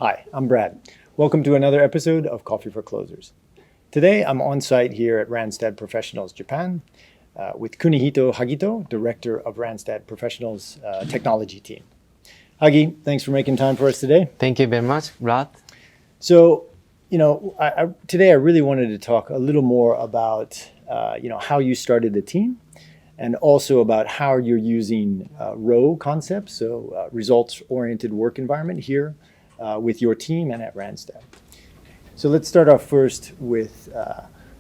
Hi, I'm Brad. Welcome to another episode of Coffee for Closers. Today, I'm on site here at Randstad Professionals Japan with Kunihito Hagito, Director of Randstad Professionals Technology Team. Hagi, thanks for making time for us today. Thank you very much, Brad. So, today I really wanted to talk a little more about, how you started the team and also about how you're using ROWE concepts, so results-oriented work environment here with your team and at Randstad. So let's start off first with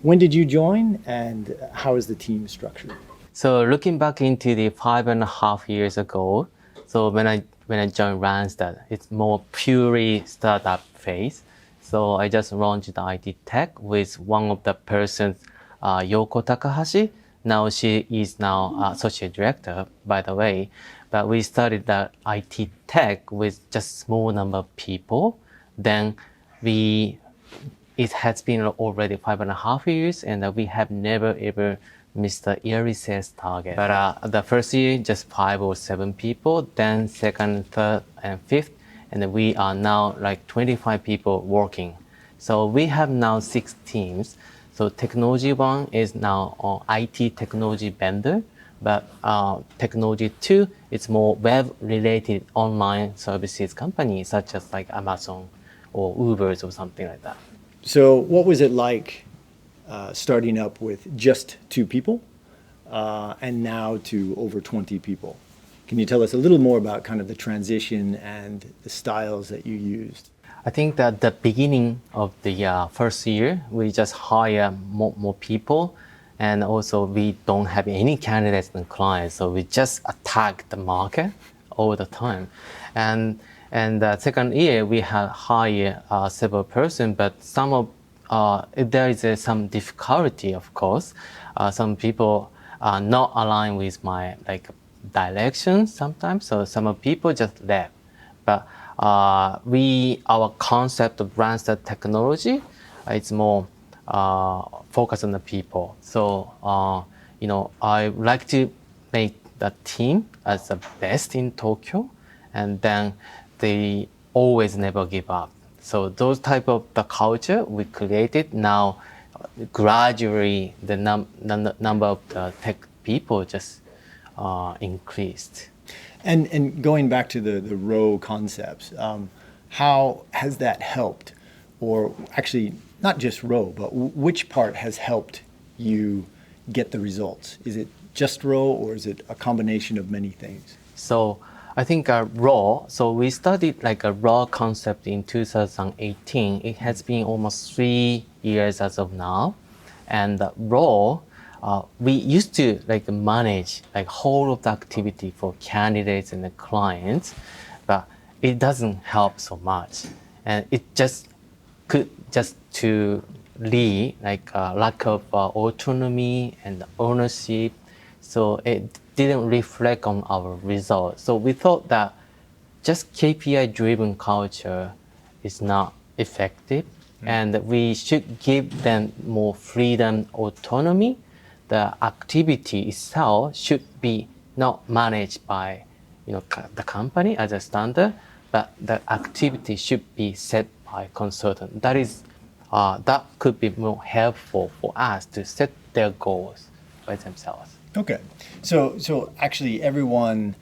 when did you join and how is the team structured? So looking back into the 5.5 years ago, so when I joined Randstad, it's more purely startup phase. So I just launched the IT tech with one of the persons, Yoko Takahashi. Now she is now associate director, by the way. But we started the IT tech with just small number of people. Then it has been already 5.5 years, and we have never ever missed the yearly sales target. But the first year, just 5 or 7 people. Then second, third, and fifth, and then we are now like 25 people working. So we have now 6 teams. So technology one is now IT technology vendor, but technology two is more web-related online services companies such as like Amazon or Ubers or something like that. So what was it like starting up with just 2 people and now to over 20 people? Can you tell us a little more about kind of the transition and the styles that you used? I think that the beginning of the first year, we just hire more people, and also we don't have any candidates and clients, so we just attack the market all the time. And the second year, we have hired several persons, but there is some difficulty, of course. Some people are not aligned with my direction sometimes, so some people just left. But our concept of Randstad technology, it's more focused on the people. So I like to make the team as the best in Tokyo, and then they always never give up. So those type of the culture we created, now gradually the number of the tech people just increased. And going back to the ROWE concepts, how has that helped? Or actually, not just ROWE, but which part has helped you get the results? Is it just ROWE or is it a combination of many things? So I think ROWE, so we studied like a ROWE concept in 2018. It has been almost 3 years as of now. And ROWE, we used to manage whole of the activity for candidates and the clients, but it doesn't help so much. And it just could to lead lack of autonomy and ownership. So it didn't reflect on our results. So we thought that just KPI-driven culture is not effective, and we should give them more freedom, autonomy. The activity itself should be not managed by the company as a standard, but the activity should be set by consultant. That could be more helpful for us to set their goals by themselves. Okay, so actually everyone,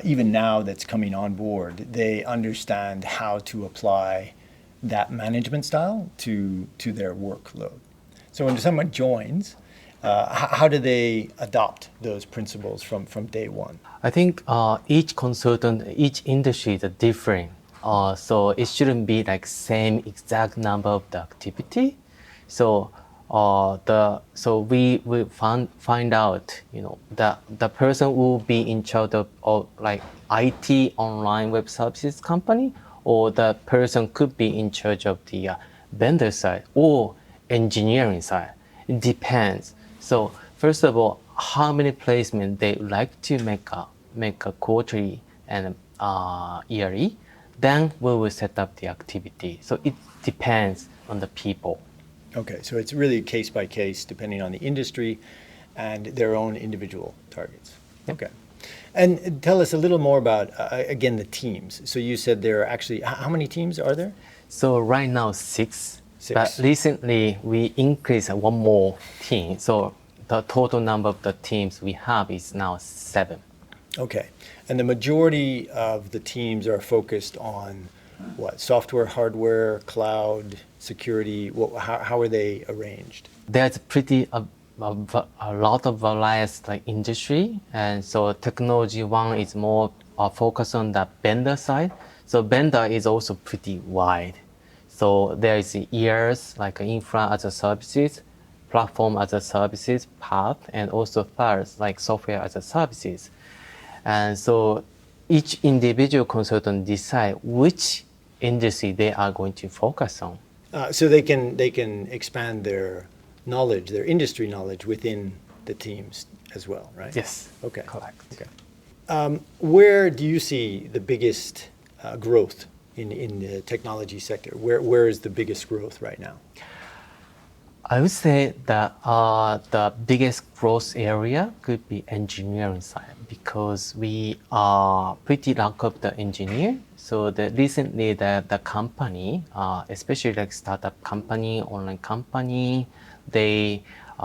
even now that's coming on board, they understand how to apply that management style to their workload. So when someone joins, how do they adopt those principles from day one? I think each consultant, each industry is different. So it shouldn't be same exact number of the activity. So we will find out that the person will be in charge of IT online web services company, or the person could be in charge of the vendor side or engineering side. It depends. So first of all, how many placements they like to make a quarterly and yearly, then we will set up the activity. So it depends on the people. Okay, so it's really case by case depending on the industry and their own individual targets. Yep. Okay. And tell us a little more about, again, the teams. So you said there are actually, how many teams are there? So right now 6, but Six. recently we increased one more team. So the total number of the teams we have is now 7. Okay. And the majority of the teams are focused on what? Software, hardware, cloud, security? How are they arranged? There's a lot of various like industry, and so technology one is more focused on the vendor side. So vendor is also pretty wide. So there is EARS like infra as a services, platform as a services part, and also FaaS like software as a services. And so each individual consultant decide which industry they are going to focus on. So they can expand their knowledge, their industry knowledge within the teams as well, right? Yes. Okay. Correct. Okay. Where do you see the biggest growth in the technology sector? Where is the biggest growth right now? I would say that the biggest growth area could be engineering side because we are pretty lack of the engineer. So recently the company, especially like startup company, online company, they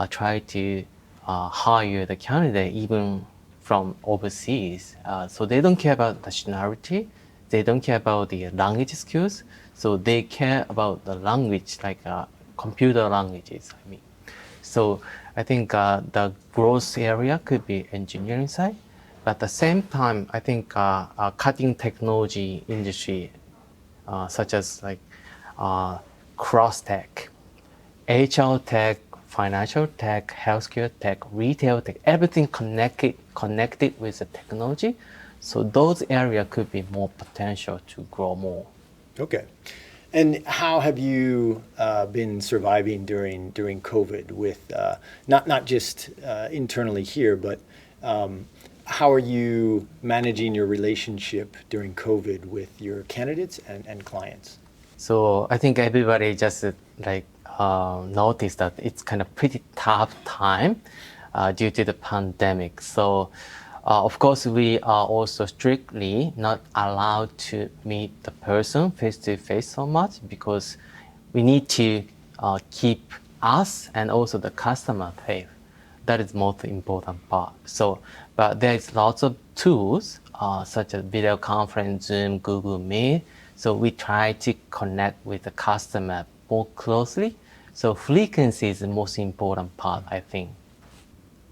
try to hire the candidate even from overseas. So they don't care about nationality. They don't care about the language skills. So they care about the language, like computer languages, I mean. So I think the growth area could be engineering side. But at the same time, I think cutting technology industry, such as like cross tech, HR tech, financial tech, healthcare tech, retail tech, everything connected with the technology. So those areas could be more potential to grow more. Okay. And how have you been surviving during COVID with not just internally here, but how are you managing your relationship during COVID with your candidates and clients? So I think everybody just noticed that it's kind of pretty tough time due to the pandemic. So of course, we are also strictly not allowed to meet the person face to face so much because we need to keep us and also the customer safe. That is most important part. So, but there is lots of tools such as video conference, Zoom, Google Meet. So we try to connect with the customer more closely. So frequency is the most important part, I think.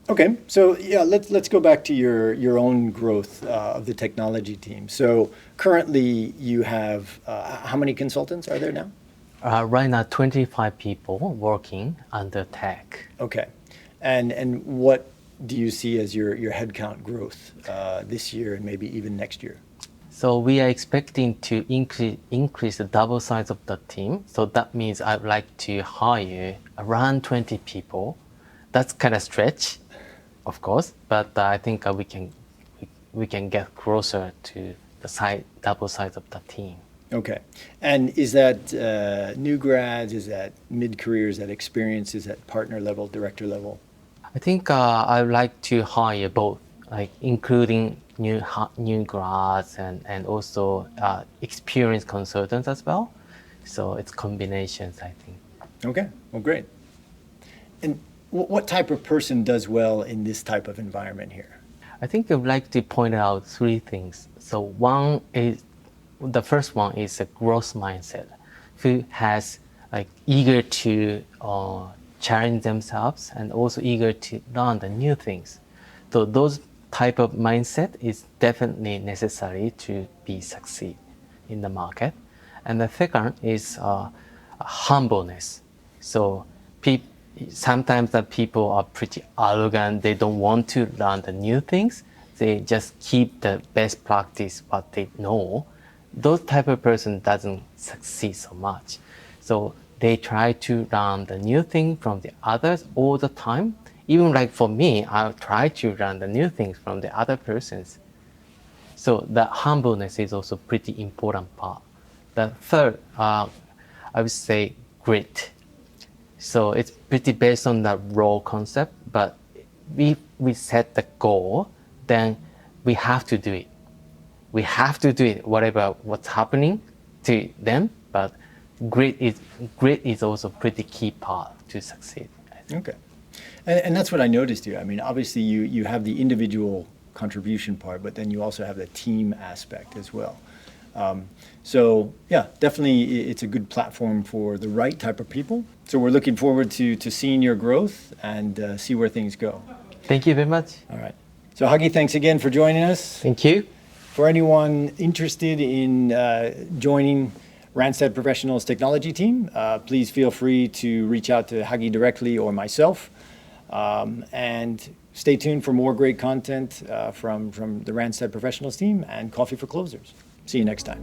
Okay, so yeah, let's go back to your own growth of the technology team. So currently, you have how many consultants are there now? Right now, 25 people working under tech. Okay, and what do you see as your headcount growth this year and maybe even next year? So we are expecting to increase the double size of the team. So that means I'd like to hire around 20 people. That's kind of stretch, of course, but I think we can get closer to the double size of the team. Okay, and is that new grads? Is that mid-career? Is that experience? Is that partner level, director level? I think I would like to hire both, like including new grads and also experienced consultants as well. So it's combinations, I think. Okay, well, great. And what type of person does well in this type of environment here? I think I would like to point out 3 things. So the first one is a growth mindset, who has like eager to challenge themselves and also eager to learn the new things. So those type of mindset is definitely necessary to be succeed in the market. And the second is humbleness. So sometimes the people are pretty arrogant. They don't want to learn the new things. They just keep the best practice what they know. Those type of person doesn't succeed so much. So they try to learn the new thing from the others all the time. Even like for me, I try to learn the new things from the other persons. So the humbleness is also pretty important part. The third, I would say grit. So it's pretty based on the ROWE concept, but we set the goal, then we have to do it. We have to do it, whatever what's happening to them. But grit is also pretty key part to succeed. Okay. And that's what I noticed here. I mean, obviously you have the individual contribution part, but then you also have the team aspect as well. So yeah, definitely it's a good platform for the right type of people. So we're looking forward to seeing your growth and see where things go. Thank you very much. All right. So Hagi, thanks again for joining us. Thank you. For anyone interested in joining Randstad Professionals Technology team, please feel free to reach out to Hagi directly or myself. And stay tuned for more great content from the Randstad Professionals team and Coffee for Closers. See you next time.